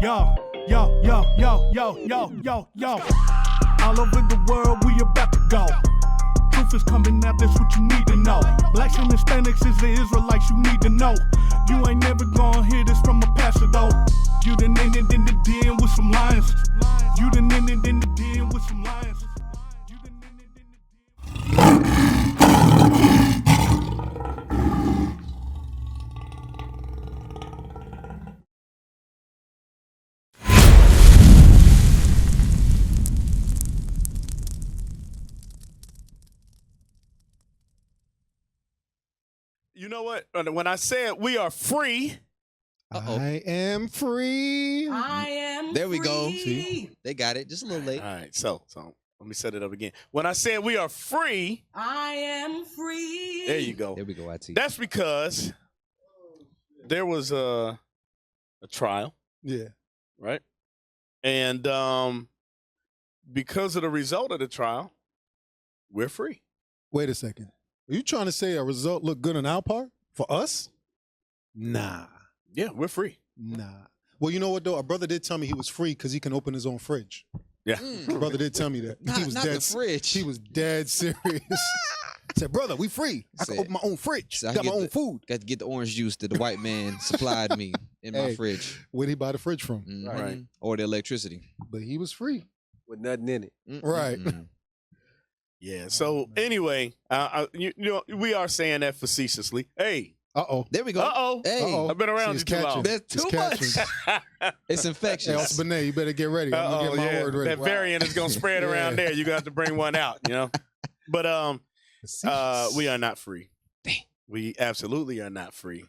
Yo, yo, yo, yo, yo, yo, yo, yo. All over the world, we about to go. Truth is coming out, that's what you need to know. Blacks and Hispanics is the Israelites you need to know. You ain't never gonna hear this from a pastor though. You done ended in the den with some lions. You done ended in the den with some lions. You done ended in the den. You know what? When I said we are free, I am free. I am There we free. go. See, they got it. Just a little late. all right. So let me set it up again. When I said we are free, I am free. there you go. There we go, IT. That's because there was a trial, Yeah. right? And because of the result of the trial, we're free. Wait a second. Are you trying to say a result looked good on our part? For us? Nah. Yeah, we're free. Nah. Well, you know what, though? Our brother did tell me he was free because he can open his own fridge. Yeah. My brother did tell me that. Not, he was not dead the fridge. He was dead serious. I said, brother, we free. I can Said- open my own fridge. So I Got my get own the- food. Got to get the orange juice that the white man supplied me in my Hey. fridge. Where'd he buy the fridge from? Mhm. Right. Or the electricity. But he was free. with nothing in it. Right. Yeah. So anyway, you know, we are saying that facetiously. Hey. Uh-oh. There we go. Uh-oh. Hey, Uh-oh. I've been around See, you it's too long. catching. that's too It's much. catching. It's Hey, infectious. Benet, you better get ready. I'm going to get my yeah. word ready. That variant is going to spread around there. You're going to have to bring one out, you know? But we are not free. We absolutely are not free.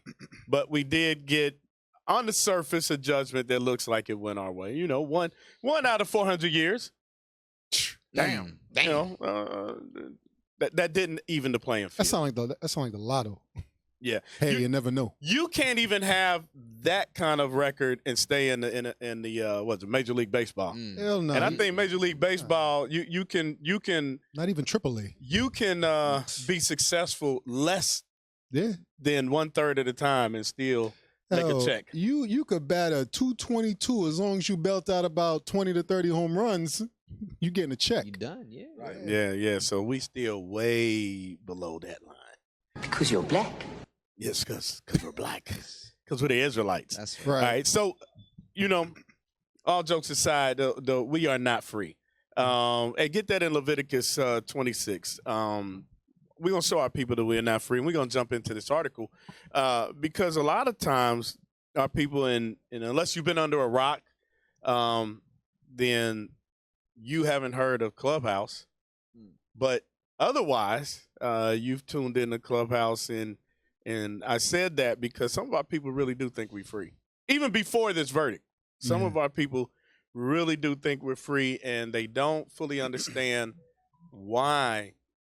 But we did get, on the surface, a judgment that looks like it went our way. You know, one out of 400 years. Damn. You know, that didn't even the playing field. That sound like the lotto. Yeah. Hey, you never know. You can't even have that kind of record and stay in the what's it, Major League Baseball. Hell no. And I think Major League Baseball, you can Not even AAA. you can be successful less Yeah. than 1/3 of the time and still make Hell, a check. You could bat a 222 as long as you belt out about 20 to 30 home runs. You getting a check. You done, yeah. Yeah. So we still way below that line. Because you're black. Yes, because we're black. Because we're the Israelites. That's Right. All right. So, you know, all jokes aside, though, we are not free. And get that in Leviticus 26. We're going to show our people that we're not free. And we're going to jump into this article because a lot of times our people, and unless you've been under a rock, then you haven't heard of Clubhouse. But otherwise, you've tuned in to Clubhouse, and I said that because some of our people really do think we're free. Even before this verdict, some of our people really do think we're free, and they don't fully understand why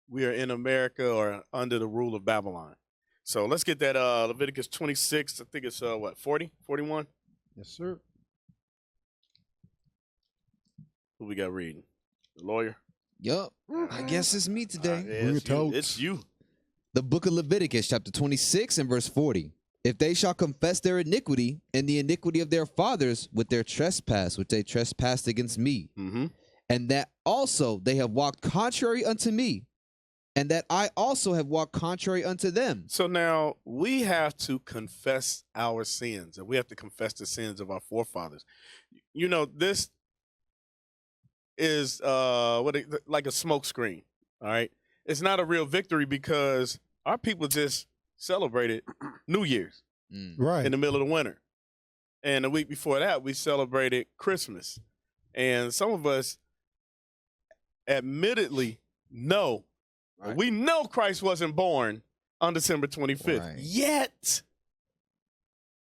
we are in America or under the rule of Babylon. So let's get that Leviticus 26. I think it's 40, 41? Yes, sir. Who we got reading? The lawyer? Yup. I guess it's me today. Yeah, it's you. The book of Leviticus, chapter 26 and verse 40. If they shall confess their iniquity and the iniquity of their fathers with their trespass, which they trespassed against me, and that also they have walked contrary unto me, and that I also have walked contrary unto them. So now we have to confess our sins, and we have to confess the sins of our forefathers. You know, this is like a smoke screen, all right? It's not a real victory because our people just celebrated New Year's Right. in the middle of the winter. And the week before that, we celebrated Christmas. And some of us admittedly know, we know Christ wasn't born on December 25th Right. yet.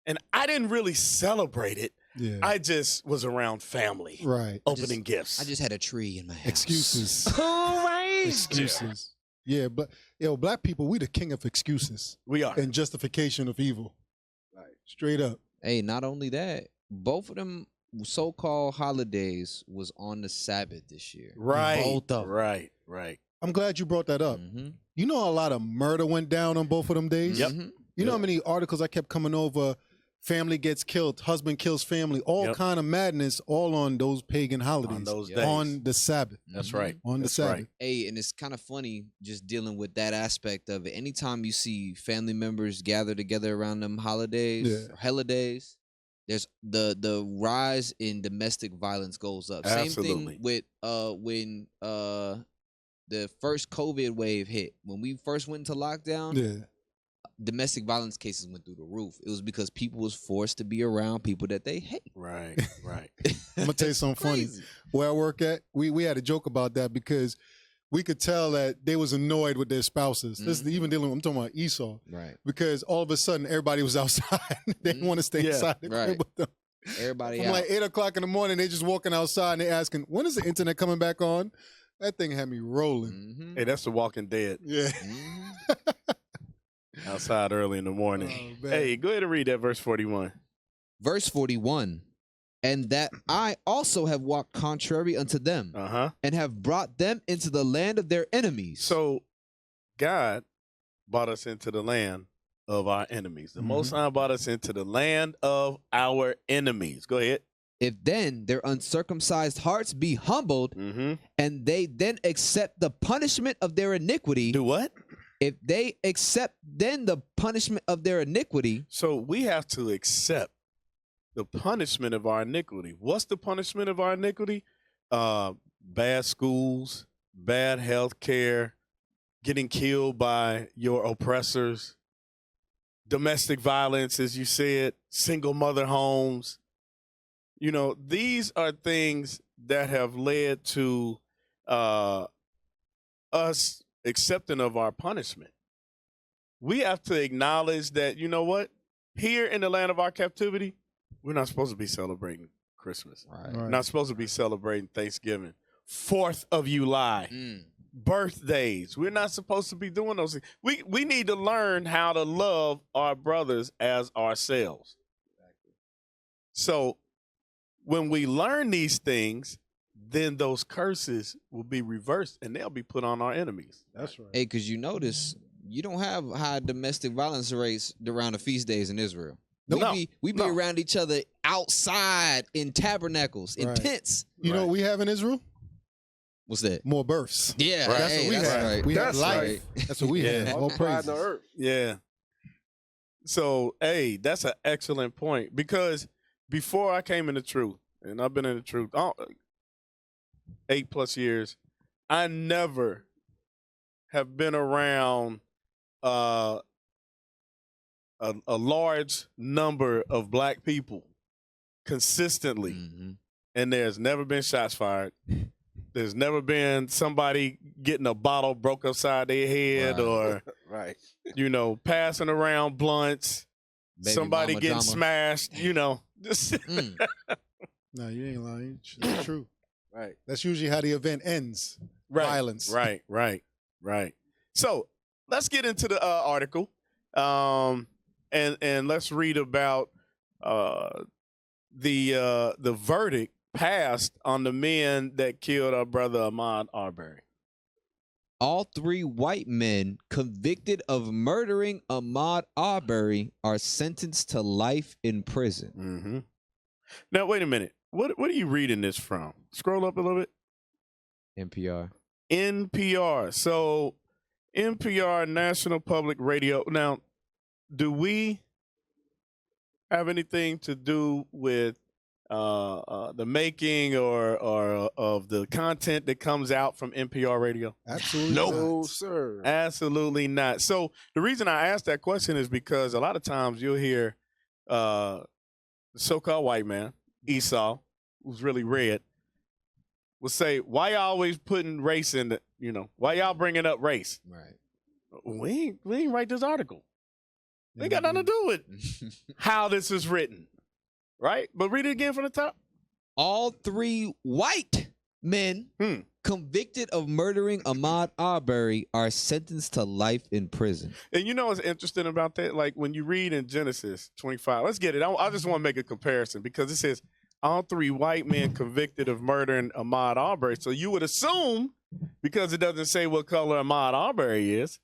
And I didn't really celebrate it. Yeah. I just was around family, Right. opening gifts. I just had a tree in my house. Excuses. right. Excuses. Yeah, but black people, we the king of excuses We are. and justification of evil. Right. Straight up. Hey, not only that, both of them so-called holidays was on the Sabbath this year. Right. Both of them. Right. I'm glad you brought that up. You know a lot of murder went down on both of them days? Yep. You know how many articles I kept coming over family gets killed, husband kills family, all kind of madness, all on those pagan holidays. On those days. On the Sabbath. That's right. On the Sabbath. Right. Hey, and it's kind of funny just dealing with that aspect of it. Anytime you see family members gather together around them holidays, or holidays, there's the rise in domestic violence goes up. Absolutely. Same thing with when the first COVID wave hit. When we first went into lockdown, domestic violence cases went through the roof. It was because people was forced to be around people that they hate. Right. I'm gonna tell you something funny. Where I work at, we had a joke about that because we could tell that they was annoyed with their spouses. This is even dealing with, I'm talking about Esau. Right. Because all of a sudden everybody was outside. They didn't want to stay inside the crib with them. Everybody From out. like 8 o'clock in the morning, they just walking outside and they asking, when is the internet coming back on? That thing had me rolling. Hey, that's The Walking Dead. Yeah. Outside early in the morning. Oh, Hey, go ahead and read that verse 41. Verse 41. And that I also have walked contrary unto them, and have brought them into the land of their enemies. So God brought us into the land of our enemies. The Most High brought us into the land of our enemies. Go ahead. If then their uncircumcised hearts be humbled, and they then accept the punishment of their iniquity. Do what? If they accept then the punishment of their iniquity. So we have to accept the punishment of our iniquity. What's the punishment of our iniquity? Bad schools, bad health care, getting killed by your oppressors, domestic violence, as you said, single mother homes. You know, these are things that have led to us accepting of our punishment. We have to acknowledge that, you know what? Here in the land of our captivity, we're not supposed to be celebrating Christmas. We're not supposed to be celebrating Thanksgiving, 4th of July, birthdays. We're not supposed to be doing those things. We need to learn how to love our brothers as ourselves. So when we learn these things, then those curses will be reversed and they'll be put on our enemies. That's right. Hey, because you notice you don't have high domestic violence rates around the feast days in Israel. We be around each other outside in tabernacles, in tents. You know what we have in Israel? What's that? More births. Yeah, that's what we have. Right. We have life. That's what we have. All praise. Yeah. So, hey, that's an excellent point because before I came in the truth, and I've been in the truth 8+ years, I never have been around a large number of black people consistently, and there's never been shots fired. There's never been somebody getting a bottle broke upside their head or, you know, passing around blunts, Baby somebody mama getting drama. smashed, you know. No, you ain't lying. It's true. Right. That's usually how the event ends. Violence. Right. So let's get into the article. And let's read about the verdict passed on the men that killed our brother Ahmaud Arbery. All 3 white men convicted of murdering Ahmaud Arbery are sentenced to life in prison. Now, wait a minute. What are you reading this from? Scroll up a little bit. NPR. So NPR, National Public Radio. Now, do we have anything to do with the making or of the content that comes out from NPR radio? Absolutely No, sir. Absolutely not. So the reason I asked that question is because a lot of times you'll hear the so-called white man, Esau, who's really red, will say, why y'all always putting race in the, why y'all bringing up race? Right. We ain't write this article. They got nothing to do with how this is written. Right? But read it again from the top. All 3 white men convicted of murdering Ahmaud Arbery are sentenced to life in prison. And you know what's interesting about that? Like when you read in Genesis 25, let's get it. I just want to make a comparison because it says all 3 white men convicted of murdering Ahmaud Arbery. So you would assume, because it doesn't say what color Ahmaud Arbery is,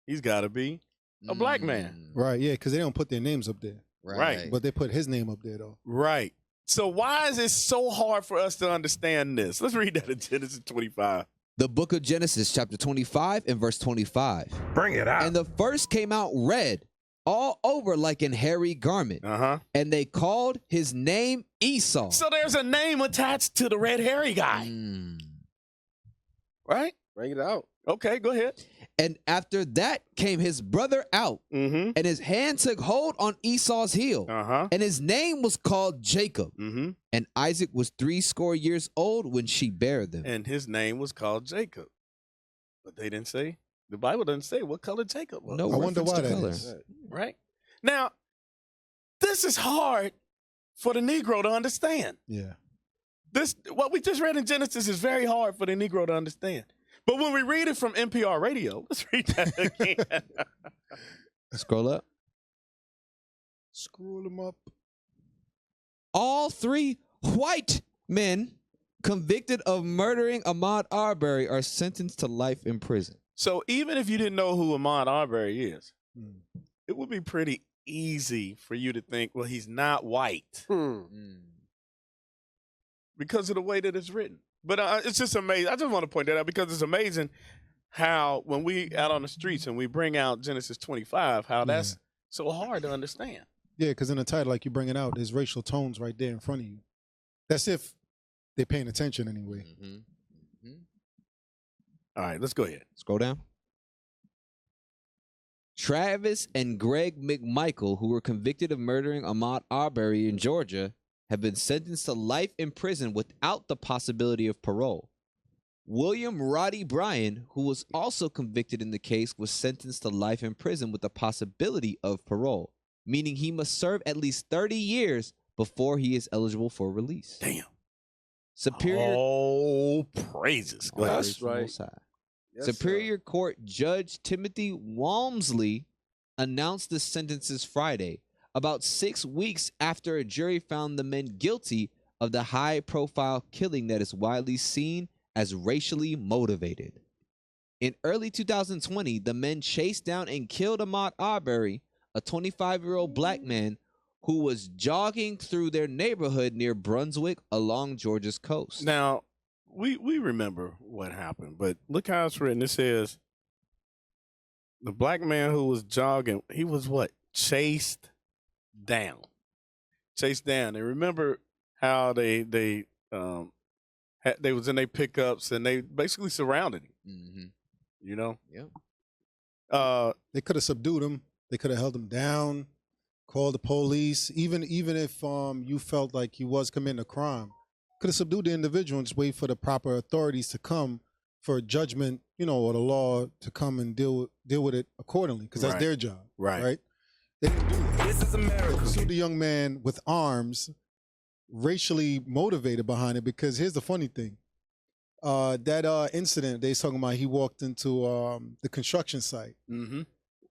he's got to be a black man. Right, yeah, because they don't put their names up there. Right. But they put his name up there, though. Right. So why is it so hard for us to understand this? Let's read that in Genesis 25. The book of Genesis, chapter 25 and verse 25. Bring it out. And the first came out red, all over like an hairy garment. Uh-huh. And they called his name Esau. So there's a name attached to the red hairy guy. Right? Bring it out. Okay, go ahead. And after that came his brother out, Mm-hmm. and his hand took hold on Esau's heel. Uh-huh. And his name was called Jacob. Mm-hmm. And Isaac was 80 years old when she bare them. And his name was called Jacob. But they didn't say, the Bible doesn't say what color Jacob was. No I wonder reference why to that color. is. Right? Now, this is hard for the Negro to understand. Yeah. This, what we just read in Genesis is very hard for the Negro to understand. But when we read it from NPR radio, let's read that again. Scroll up. Scroll them up. All three white men convicted of murdering Ahmaud Arbery are sentenced to life in prison. So even if you didn't know who Ahmaud Arbery is, it would be pretty easy for you to think, well, he's not white because of the way that it's written. But it's just amazing. I just want to point that out because it's amazing how when we out on the streets and we bring out Genesis 25, how that's so hard to understand. Yeah, because in the title, like you bring it out, there's racial tones right there in front of you. That's if they're paying attention anyway. All right, let's go ahead. Scroll down. Travis and Greg McMichael, who were convicted of murdering Ahmaud Arbery in Georgia, have been sentenced to life in prison without the possibility of parole. William Roddy Bryan, who was also convicted in the case, was sentenced to life in prison with the possibility of parole, meaning he must serve at least 30 years before he is eligible for release. Damn. Superior. Oh, praises. Go ahead. That's right. Yes, Superior Court Judge Timothy Walmsley announced the sentences Friday, about 6 weeks after a jury found the men guilty of the high-profile killing that is widely seen as racially motivated. In early 2020, the men chased down and killed Ahmaud Arbery, a 25-year-old black man who was jogging through their neighborhood near Brunswick along Georgia's coast. Now, we remember what happened, but look how it's written. It says the black man who was jogging, he was what? Chased down. And remember how they was in their pickups and they basically surrounded him. You know? Yeah. They could have subdued him. They could have held him down, called the police. Even if you felt like he was committing a crime, could have subdued the individual and just wait for the proper authorities to come for judgment, or the law to come and deal with it accordingly, because that's their job. Right? They didn't do that. This is America. Pursued the young man with arms, racially motivated behind it, because here's the funny thing. That incident they're talking about, he walked into the construction site.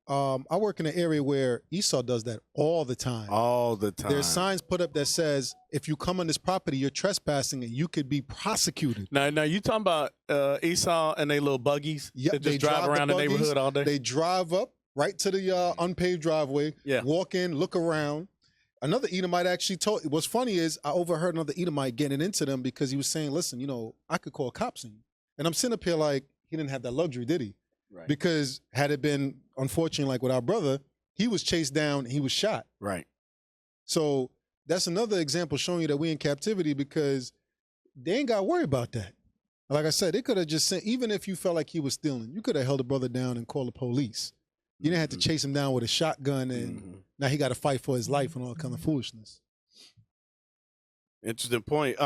I work in an area where Esau does that all the time. All the time. There's signs put up that says, if you come on this property, you're trespassing and you could be prosecuted. Now you talking about Esau and they little buggies that just they drive around the neighborhood all day? They drive up right to the unpaved driveway, walk in, look around. Another Edomite actually told, what's funny is I overheard another Edomite getting into them because he was saying, listen, I could call cops on you. And I'm sitting up here like, he didn't have that luxury, did he? Right. Because had it been, unfortunately, like with our brother, he was chased down, he was shot. Right. So that's another example showing you that we in captivity, because they ain't got to worry about that. Like I said, they could have just sent, even if you felt like he was stealing, you could have held the brother down and called the police. You didn't have to chase him down with a shotgun and now he got to fight for his life and all kind of foolishness. Interesting point.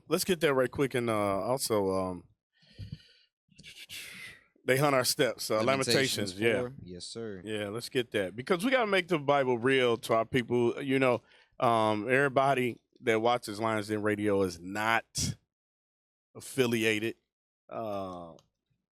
Let's get that right quick. And also, they hunt our steps. Lamentations. 4. Yeah. Yes, sir. Yeah, let's get that. Because we got to make the Bible real to our people. Everybody that watches Lionz Den Radio is not affiliated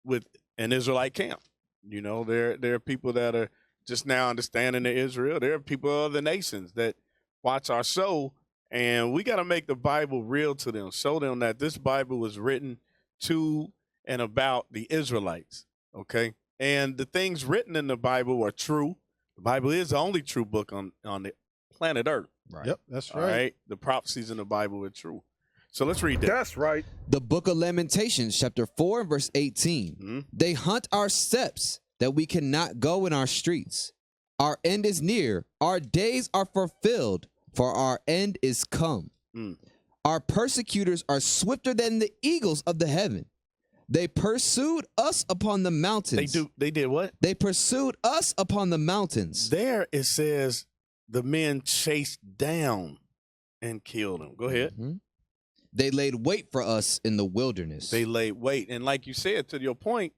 with an Israelite camp. There are people that are just now understanding the Israel. There are people of other nations that watch our show, and we got to make the Bible real to them. Show them that this Bible was written to and about the Israelites, okay? And the things written in the Bible are true. The Bible is the only true book on the planet Earth. Right. Yep, that's All right. right. The prophecies in the Bible are true. So let's read that. That's right. The book of Lamentations, chapter 4, and verse 18. Mhm. They hunt our steps that we cannot go in our streets. Our end is near. Our days are fulfilled, for our end is come. Mm. Our persecutors are swifter than the eagles of the heaven. They pursued us upon the mountains. They did what? They pursued us upon the mountains. There it says the men chased down and killed him. Go ahead. Mhm. They laid wait for us in the wilderness. They laid wait. And like you said, to your point,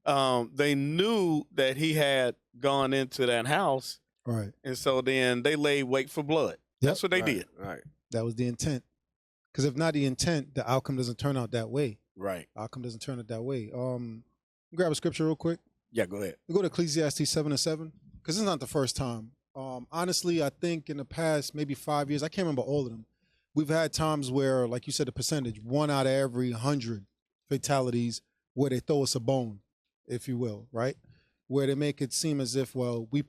they knew that he had gone into that house. Right. And so then they laid wait for blood. That's what they did. Right. That was the intent. Because if not the intent, the outcome doesn't turn out that way. Right. Outcome doesn't turn out that way. Grab a scripture real quick. Yeah, go ahead. We go to Ecclesiastes 7:7, because it's not the first time. Honestly, I think in the past maybe 5 years, I can't remember all of them. We've had times where, like you said, the percentage, 1 out of every 100 fatalities, where they throw us a bone, if you will, right? Where they make it seem as if, well, we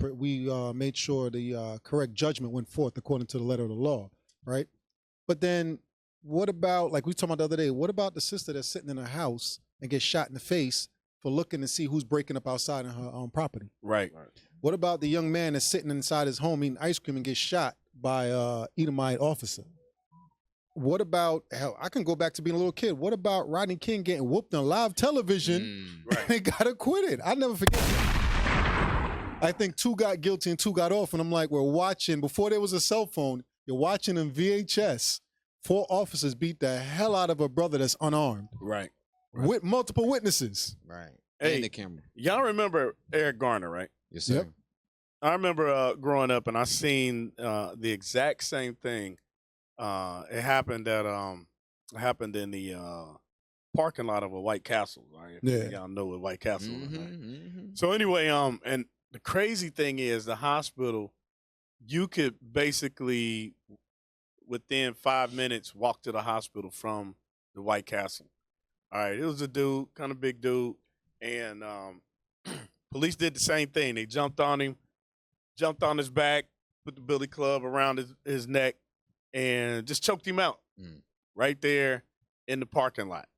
made sure the correct judgment went forth according to the letter of the law, right? But then, what about, like we were talking about the other day, what about the sister that's sitting in her house and gets shot in the face for looking to see who's breaking up outside on her own property? Right. What about the young man that's sitting inside his home eating ice cream and gets shot by a Edomite officer? What about, hell, I can go back to being a little kid. What about Rodney King getting whooped on live television and got acquitted? I never forget that. I think 2 got guilty and 2 got off. And I'm like, we're watching, before there was a cell phone, you're watching in VHS, 4 officers beat the hell out of a brother that's unarmed. Right. With multiple witnesses. Right. Hey, And the camera. Y'all remember Eric Garner, right? Yes, sir. Yep. I remember growing up and I seen the exact same thing. It happened in the parking lot of a White Castle. Right? Yeah. Y'all know what White Castle is, right? Mm-hmm. So anyway, and the crazy thing is the hospital, you could basically within 5 minutes walk to the hospital from the White Castle. All right, it was a dude, kind of big dude, and police did the same thing. They jumped on him, jumped on his back, put the billy club around his neck, and just choked him out right there in the parking lot.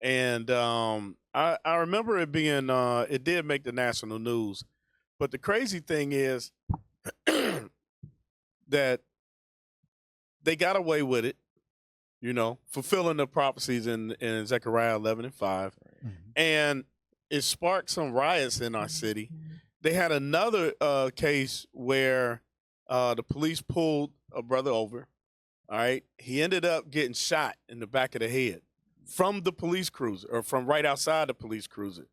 And I remember it being, it did make the national news. But the crazy thing is that they got away with it, you know, fulfilling the prophecies in Zechariah 11:5. Mm-hmm. And it sparked some riots in our city. They had another case where the police pulled a brother over. All right. He ended up getting shot in the back of the head from the police cruiser, or from right outside the police cruiser.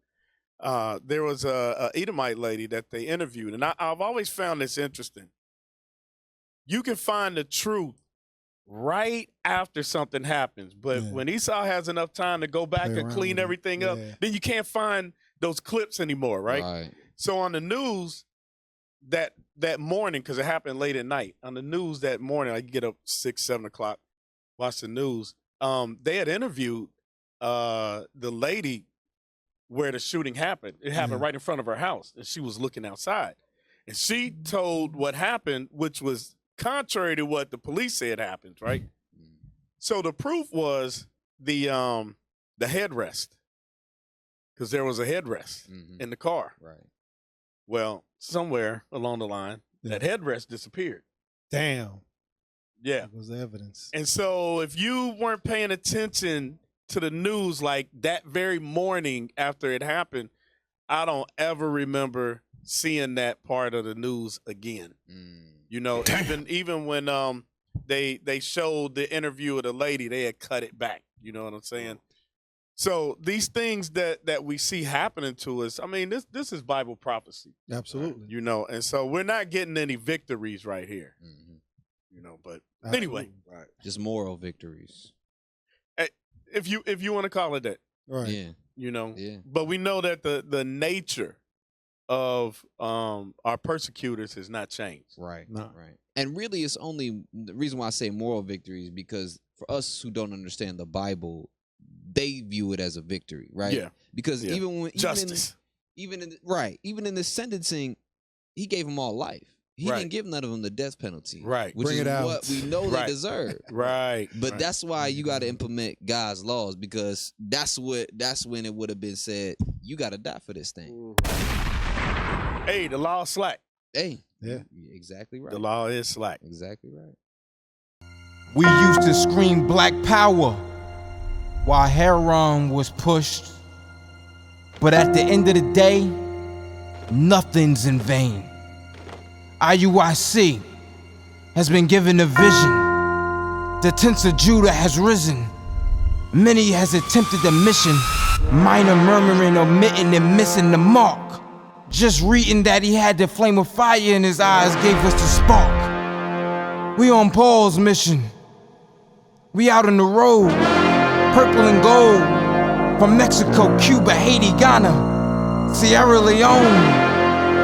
There was a Edomite lady that they interviewed, and I've always found this interesting. You can find the truth right after something happens, but when Esau has enough time to go back and clean everything up, then you can't find those clips anymore, right? So on the news that morning, because it happened late at night, on the news that morning, I get up 6, 7 o'clock, watch the news. They had interviewed the lady where the shooting happened. It happened right in front of her house, and she was looking outside. And she told what happened, which was contrary to what the police said happened, right? So the proof was the headrest, because there was a headrest in the car. Right. Well, somewhere along the line, that headrest disappeared. Damn. Yeah. That was the evidence. And so if you weren't paying attention to the news like that very morning after it happened, I don't ever remember seeing that part of the news again. You know, even when they showed the interview of the lady, they had cut it back. You know what I'm saying? So these things that we see happening to us, I mean, this is Bible prophecy. Absolutely. You know, and so we're not getting any victories right here. You know, but anyway, just moral victories. If you want to call it that, right? Yeah. You know, Yeah. But we know that the nature of our persecutors has not changed. Right. No. Right. And really, it's only the reason why I say moral victories, because for us who don't understand the Bible, they view it as a victory, right? Yeah. Because even justice, even in the sentencing, he gave them all life. He didn't give none of them the death penalty. Right. Which Bring is it out. what we know they deserve. Right. But that's why you got to implement God's laws, because that's when it would have been said, you got to die for this thing. Hey, the law is slack. Hey. Yeah. Exactly right. The law is slack. Exactly right. We used to scream black power while heroin was pushed. But at the end of the day, nothing's in vain. IUIC has been given a vision. The tents of Judah has risen. Many has attempted the mission. Minor murmuring, omitting, and missing the mark. Just reading that he had the flame of fire in his eyes gave us the spark. We on Paul's mission. We out on the road, purple and gold. From Mexico, Cuba, Haiti, Ghana, Sierra Leone.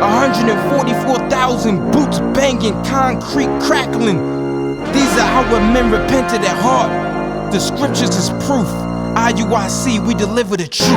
144,000 boots banging, concrete crackling. These are our men repented at heart. The scriptures is proof. IUIC, we deliver the truth.